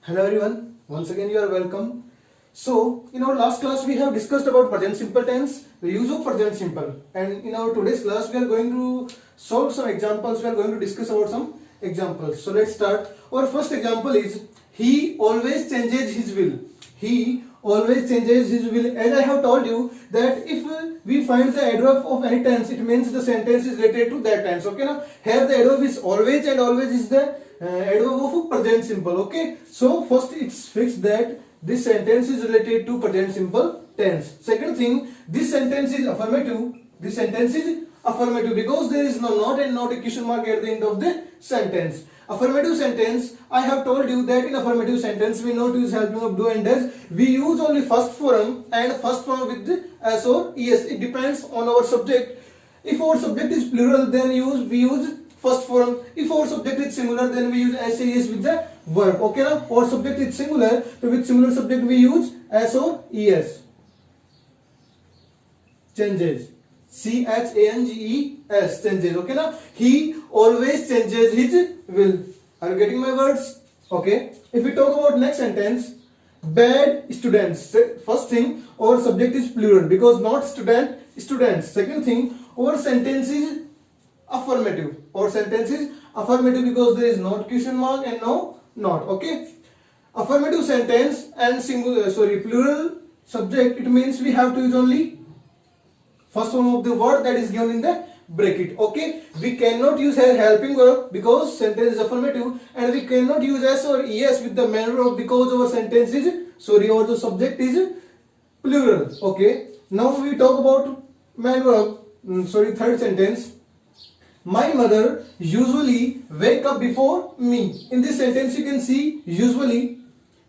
Hello everyone, once again you are welcome. So, in our last class we have discussed about present simple tense, the use of present simple, and in our today's class we are going to solve some examples, we are going to discuss about some examples. So let's start. Our first example is, he always changes his will. He always changes his will. As I have told you that if we find the adverb of any tense, it means the sentence is related to that tense. Okay, now here the adverb is always, and always is the adverb of present simple. Okay, so first it's fixed that this sentence is related to present simple tense. Second thing, this sentence is affirmative. This sentence is affirmative because there is no not and not a question mark at the end of the sentence. Affirmative sentence, I have told you that in affirmative sentence we not use helping of do and does. We use only first form, and first form with the as or es. It depends on our subject. If our subject is plural, then we use first form. If our subject is singular, then we use as with the verb. Okay, now our subject is singular, so with singular subject we use as or es. Changes. changes, changes. Okay, now he always changes his will. Are you getting my words? Okay. If we talk about next sentence, bad students. First thing, our subject is plural because not student, students. Second thing, our sentence is affirmative. Our sentence is affirmative because there is not question mark and no not. Okay. Affirmative sentence and plural subject. It means we have to use only first form of the word that is given in the bracket. Okay, we cannot use here helping verb because sentence is affirmative, and we cannot use s or es with the main verb because our sentence is or the subject is plural. Okay, now we talk about main verb. Third sentence. My mother usually wake up before me. In this sentence you can see usually.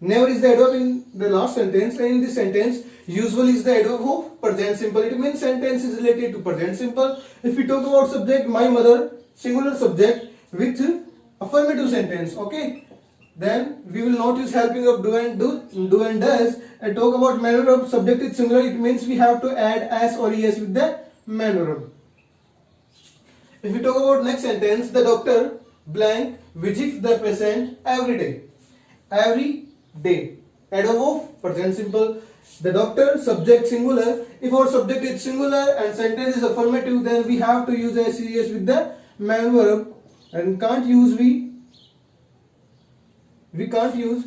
Never is the adverb in the last sentence, and in this sentence usually is the adverb of present simple. It means sentence is related to present simple. If we talk about subject, my mother, singular subject with affirmative sentence. Okay, then we will not use helping of do and does, and talk about main verb. Subject is singular. It means we have to add as or es with the main verb. If we talk about next sentence, the doctor blank visits the patient every day. Every day. Adverb of present simple. The doctor, subject singular. If our subject is singular and sentence is affirmative, then we have to use as with the main verb, and can't use we can't use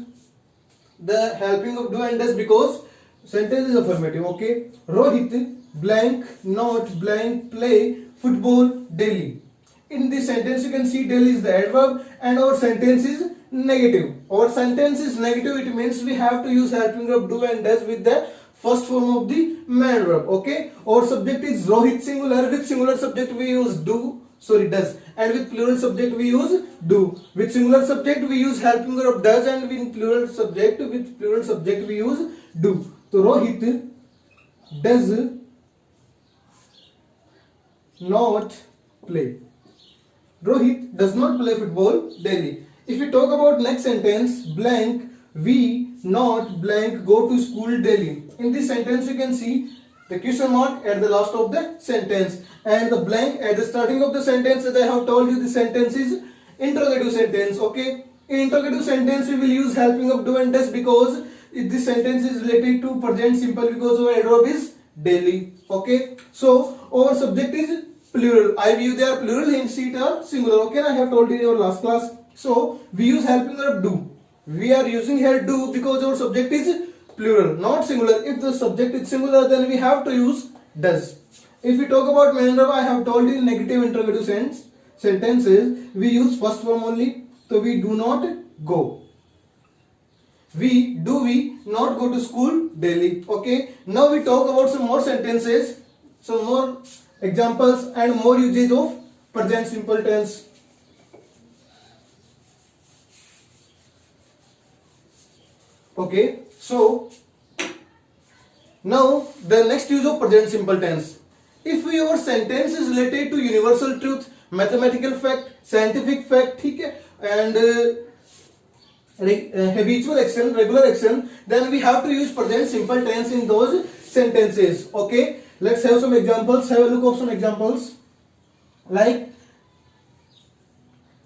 the helping of do and does because sentence is affirmative. Okay. Rohit blank not blank play football daily. In this sentence you can see daily is the adverb, and our sentence is negative. Our sentence is negative. It means we have to use helping verb do and does with the first form of the main verb. Okay. Our subject is Rohit singular. With singular subject we use does, and with plural subject we use do. With singular subject we use helping verb does, and with plural subject we use do. So Rohit does not play. Rohit does not play football daily. If we talk about next sentence, blank we not blank go to school daily. In this sentence you can see the question mark at the last of the sentence and the blank at the starting of the sentence. As I have told you, the sentence is interrogative sentence. Okay, in interrogative sentence we will use helping of do and does because this sentence is related to present simple because our adverb is daily. Okay, so our subject is plural. I view they are plural, hence it are singular. Okay, I have told you in your last class. So we use helping verb do. We are using here do because our subject is plural, not singular. If the subject is singular, then we have to use does. If we talk about main verb, I have told you in negative interrogative sentences we use first form only. So we do not go. We not go to school daily. Okay. Now we talk about some more sentences, some more examples and more usage of present simple tense. Okay, so now the next use of present simple tense. If your sentence is related to universal truth, mathematical fact, scientific fact, and habitual action, regular action, then we have to use present simple tense in those sentences. Okay, let's have some examples. Have a look at some examples. Like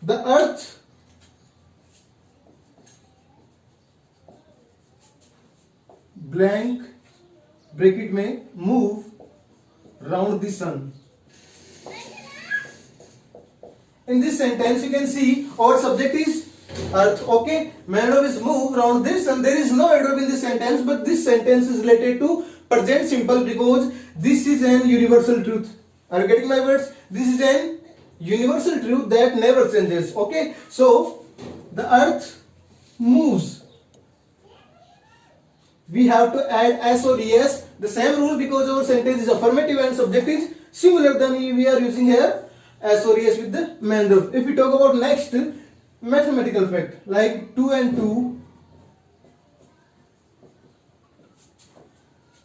the earth blank bracket में move round the sun. In this sentence you can see our subject is earth. Okay, manner is move around this and there is no adverb in this sentence, but this sentence is related to present simple because this is an universal truth. Are you getting my words? This is an universal truth that never changes. Okay, so the earth moves. We have to add s or es, the same rule, because our sentence is affirmative and subject is singular, then we are using here s or es with the main verb. If we talk about next mathematical fact, like 2 and 2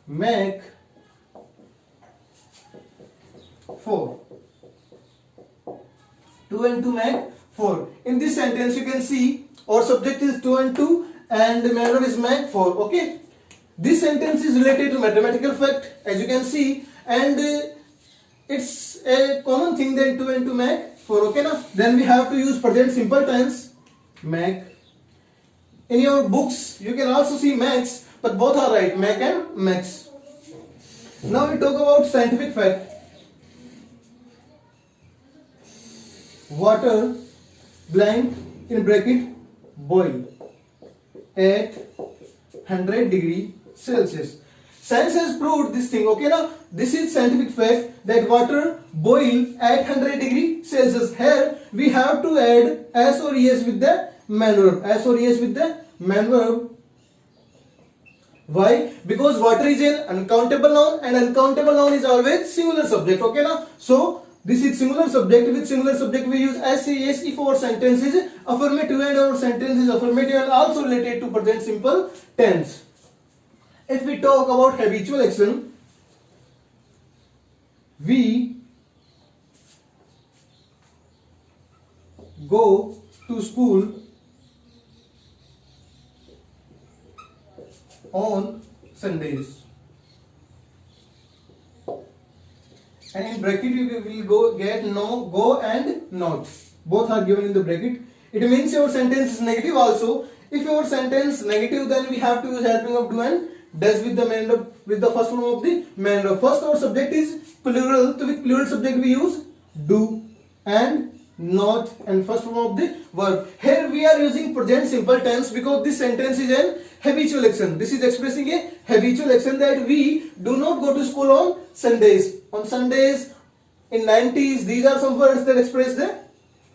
make 4. 2 and 2 make 4. In this sentence you can see our subject is 2 and 2 and the main verb is make 4. Okay, this sentence is related to mathematical fact, as you can see, and it's a common thing that 2 and 2 make 4. Okay, now then we have to use present simple tense, make. In your books you can also see makes, but both are right, make and makes. Now we talk about scientific fact. Water blank in bracket boil at 100 degree Celsius. Science has proved this thing. Okay, now this is scientific fact that water boil at 100 degree Celsius. Here we have to add s or es with the main verb. S or es with the main verb. Why? Because water is an uncountable noun and uncountable noun is always singular subject. Okay, now so this is singular subject. With singular subject we use s, es if our sentence is affirmative and our sentence is affirmative and also related to present simple tense. If we talk about habitual action, we go to school on Sundays. And in bracket you will go get no, go and not. Both are given in the bracket. It means your sentence is negative also. If your sentence negative, then we have to use helping of do and does with the main verb, with the first form of the main verb. First our subject is plural, so with plural subject we use do and not and first form of the verb. Here we are using present simple tense because this sentence is an habitual action. This is expressing a habitual action that we do not go to school on Sundays. On Sundays, in 90s, these are some words that express the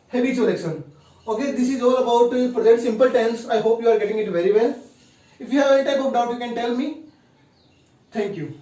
habitual action. Okay, this is all about present simple tense. I hope you are getting it very well. If you have any type of doubt, you can tell me. Thank you.